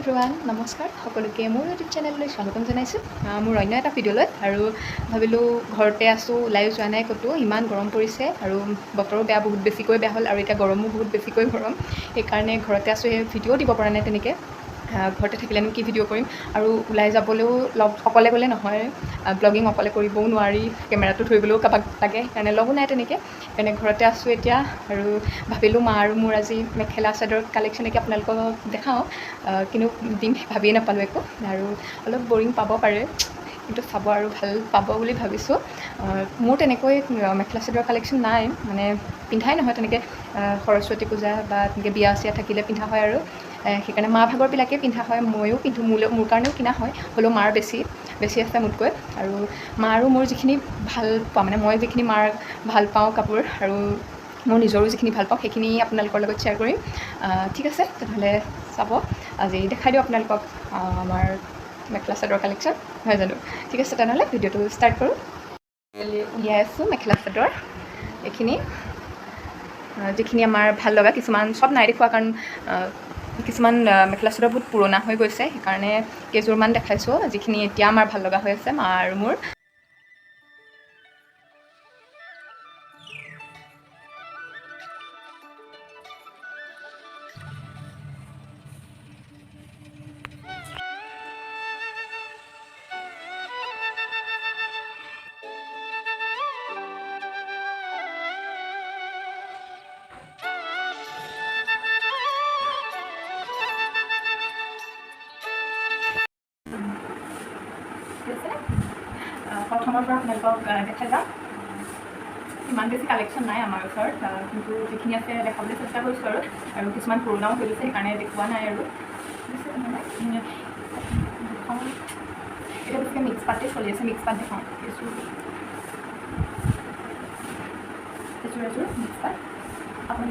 Everyone নমস্কাৰ সকলোকে মোৰ ইউটিউব চেনেললৈ স্বাগতম জনাইছোঁ মোৰ অন্য এটা ভিডিঅ'লৈ আৰু ভাবিলোঁ ঘৰতে আছোঁ ওলাইও যোৱা নাই ক'তো ইমান গৰম পৰিছে আৰু বতৰো বহুত বেছিকৈ বেয়া হ'ল আৰু এতিয়া গৰমো বহুত বেছিকৈ গৰম সেইকাৰণে ঘৰতে আছোঁ সেই ভিডিঅ'ও দিব পৰা নাই তেনেকৈ ঘৰতে থাকিলেনো কি ভিডিঅ' কৰিম আৰু ওলাই যাবলৈও অকলে গ'লে নহয় ব্লগিং অকলে কৰিবও নোৱাৰি কেমেৰাটো ধৰিবলৈও কাৰোবাক লাগে সেইকাৰণে লগো নাই তেনেকৈ সেইকাৰণে ঘৰতে আছোঁ এতিয়া আৰু ভাবিলোঁ মা আৰু মোৰ আজি মেখেলা চাদৰ কালেকশ্যনকে আপোনালোকক দেখাওঁ কিন্তু দিম ভাবিয়ে নাপালোঁ একো আৰু অলপ বৰিং পাব পাৰে কিন্তু চাব আৰু ভাল পাব বুলি ভাবিছোঁ মোৰ তেনেকৈ মেখেলা চাদৰ কালেকশ্যন নাই মানে পিন্ধাই নহয় তেনেকৈ সৰস্বতী পূজা বা তেনেকৈ বিয়া চিয়া থাকিলে পিন্ধা হয় আৰু সেইকাৰণে মা ভাগৰবিলাকেই পিন্ধা হয় ময়ো পিন্ধোঁ মোৰ কাৰণেও কিনা হয় হ'লেও মাৰ বেছি আছে মোতকৈ আৰু মা আৰু মোৰ যিখিনি ভাল পাওঁ মানে মই যিখিনি মাৰ ভাল পাওঁ কাপোৰ আৰু মোৰ নিজৰো যিখিনি ভাল পাওঁ সেইখিনি আপোনালোকৰ লগত শ্বেয়াৰ কৰিম ঠিক আছে তেনেহ'লে চাব আজি দেখাই দিওঁ আপোনালোকক আমাৰ মেখেলা চাদৰ কালেকশ্যন নহয় জানো ঠিক আছে তেনেহ'লে ভিডিঅ'টো ষ্টাৰ্ট কৰোঁ উলিয়াই আছোঁ মেখেলা চাদৰ এইখিনি যিখিনি আমাৰ ভাল লগা কিছুমান চব নাই দেখুওৱা কাৰণ কিছুমান মেখেলা চাদৰ বহুত পুৰণা হৈ গৈছে সেইকাৰণে কেইযোৰমান দেখাইছোঁ যিখিনি এতিয়া আমাৰ ভাল লগা হৈ আছে মা আৰু মোৰ প্ৰথমৰ পৰা আপোনালোকক দেখা যাম ইমান বেছি কালেকশ্যন নাই আমাৰ ওচৰত কিন্তু যিখিনি আছে দেখাবলৈ চেষ্টা কৰিছোঁ আৰু কিছুমান পুৰণাও হৈ গৈছে সেইকাৰণে দেখুওৱা নাই আৰু এতিয়া বেছিকৈ মিক্স পাতেই চলি আছে মিক্স পাত দেখাওঁ এযোৰ মিক্স পাত আপুনি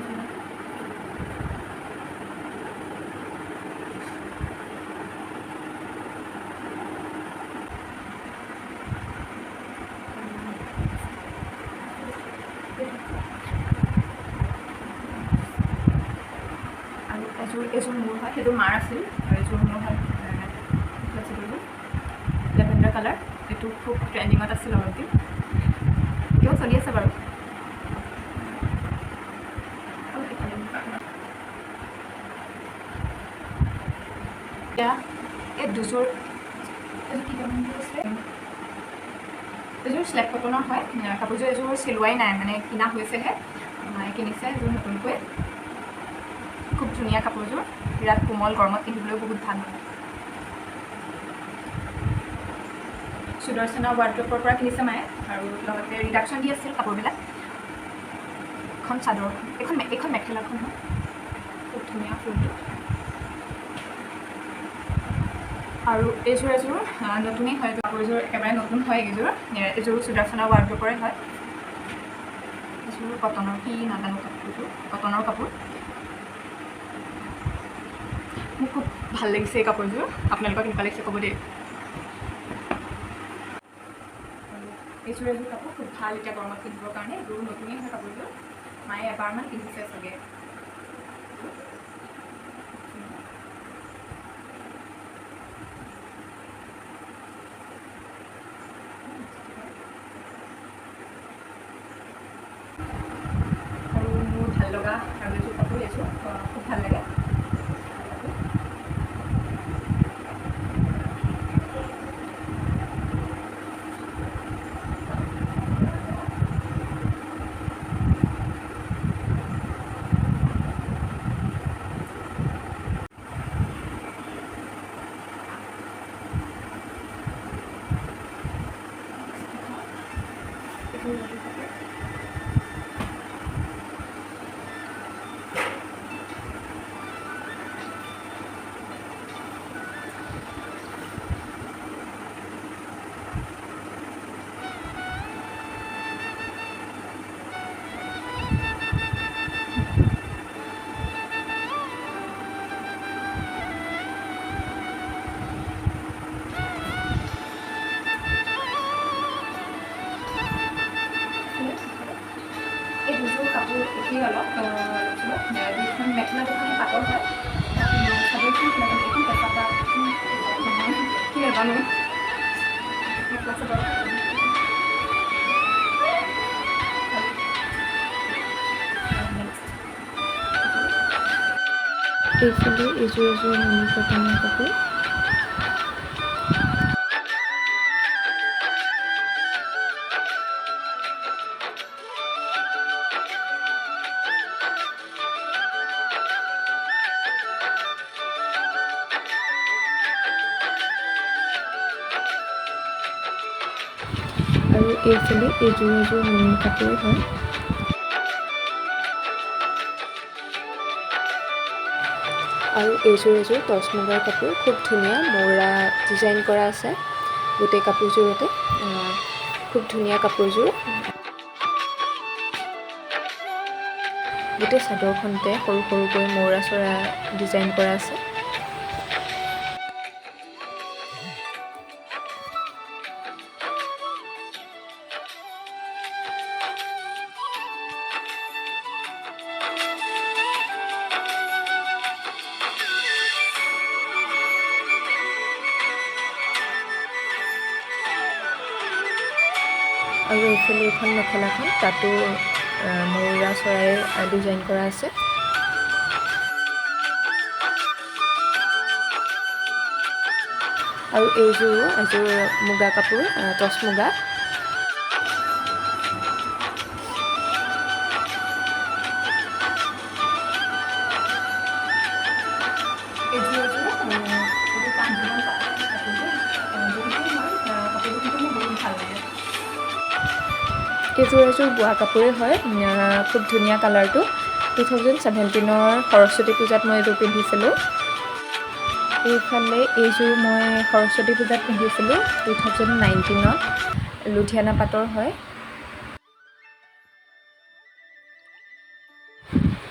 এযোৰ মোৰ হয় সেইটো মাৰ আছিল আৰু এযোৰ মোৰ হয় লেভেণ্ডাৰ কালাৰ এইটো খুব ট্ৰেণ্ডিঙত আছিল অলপ দিন এতিয়াও চলি আছে বাৰু এতিয়া এই দুযোৰ এযোৰ স্লেপ কটনৰ হয় কাপোৰযোৰ এযোৰ চিলোৱাই নাই মানে কিনা হৈছেহে মায়ে কিনিছে এযোৰ নতুনকৈ খুব ধুনীয়া কাপোৰযোৰ বিৰাট কোমল গৰমত পিন্ধিবলৈও বহুত ভাল হয় সুদৰ্শনা ৱাৰ্ড্ৰপৰ পৰা কিনিছে মায়ে আৰু লগতে ৰিডাকশ্যন দি আছিল কাপোৰবিলাক এখন চাদৰ এইখন মেখেলাখন হয় খুব ধুনীয়া ফুলটো আৰু এইযোৰ নতুনেই হয় কাপোৰযোৰ একেবাৰে নতুন হয় এযোৰ সুদৰ্শনা ৱাৰ্ড্ৰপৰে হয় এযোৰ কটনৰ কি নাজানো কাপোৰটো কটনৰ কাপোৰ মোৰ খুব ভাল লাগিছে এই কাপোৰযোৰ আপোনালোকক কেনেকুৱা লাগিছে ক'ব দেই এইযোৰ কাপোৰ খুব ভাল এতিয়া গৰমত পিন্ধিবৰ কাৰণে এইযোৰ নতুনেই হয় কাপোৰযোৰ মায়ে এবাৰমান পিন্ধিছে চাগে আৰু মোৰ ভাল লগা আৰু এযোৰ কাপোৰ এইযোৰ খুব ভাল লাগে এই দুযোৰ কাপোৰ একেই অলপ দুইখন মেখেলা দুখন পাতল হয় চাদৰখন এইফালে এযোৰ এযোৰ নুনি কটনৰ কাপোৰ। আৰু এইফালে এযোৰ এযোৰ নুনি কাপোৰ হয়। আৰু এইযোৰ এযোৰ টচ মুগাৰ কাপোৰ, খুব ধুনীয়া মৌৰা ডিজাইন কৰা আছে গোটেই কাপোৰযোৰতে। খুব ধুনীয়া কাপোৰযোৰ। গোটেই চাদৰখনতে সৰু সৰুকৈ মৌৰা চৰা ডিজাইন কৰা আছে। আৰু এইফালে এইখন মেখেলাখন, তাতো মৌৰা চৰাইৰ ডিজাইন কৰা আছে। আৰু এইযোৰো এযোৰ মুগা কাপোৰ, টচ মুগা। এইযোৰ এযোৰ বোৱা কাপোৰে হয়, খুব ধুনীয়া কালাৰটো। 2017 সৰস্বতী পূজাত মই এইযোৰ পিন্ধিছিলোঁ। এইফালে এইযোৰ মই সৰস্বতী পূজাত পিন্ধিছিলোঁ 2019 লুধিয়ানা পাটৰ হয়।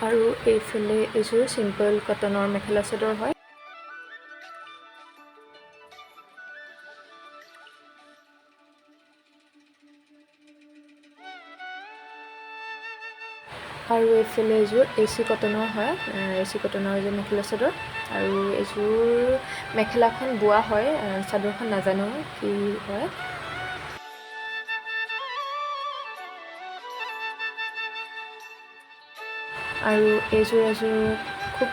আৰু এইফালে এইযোৰ চিম্পল কটনৰ মেখেলা চাদৰ হয়। আৰু এইফালে এযোৰ AC কটনৰ হয়, AC কটনৰ এযোৰ মেখেলা চাদৰ। আৰু এইযোৰ মেখেলাখন বোৱা হয়, চাদৰখন নাজানো কি হয়। আৰু এইযোৰ এযোৰ খুব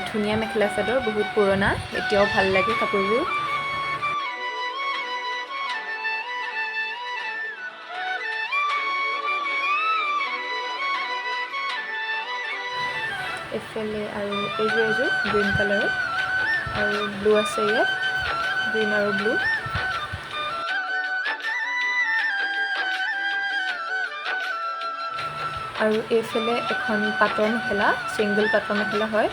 ধুনীয়া মেখেলা চাদৰ, বহুত পুৰণা, এতিয়াও ভাল লাগে কাপোৰযোৰ। এইফালে আৰু এইযোৰ এযোৰ গ্ৰীণ কালাৰৰ, আৰু ব্লু আছে ইয়াত, গ্ৰীণ আৰু ব্লু। আৰু এইফালে এখন পাটৰ মেখেলা, ছিংগল পাটৰ মেখেলা হয়।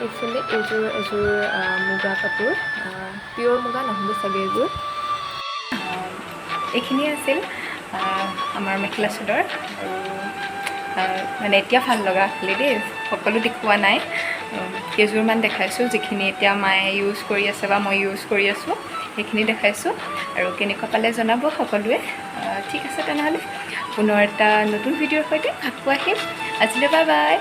এইফালে এইযোৰ এযোৰ মুগা কাপোৰ, পিয়ৰ মুগা নহ'ব চাগে এইযোৰ। এইখিনিয়ে আছিল আমাৰ মেখেলা চাদৰ। আৰু মানে এতিয়া ভাল লগা খালি দেই, সকলো দেখুওৱা নাই, কেইযোৰমান দেখাইছোঁ, যিখিনি এতিয়া মায়ে ইউজ কৰি আছে বা মই ইউজ কৰি আছোঁ সেইখিনি দেখাইছোঁ। আৰু কেনেকুৱা পালে জনাব সকলোৱে। ঠিক আছে তেনেহ'লে পুনৰ এটা নতুন ভিডিঅ'ৰ সৈতে আকৌ আহিম। আজিলৈ বাই বাই।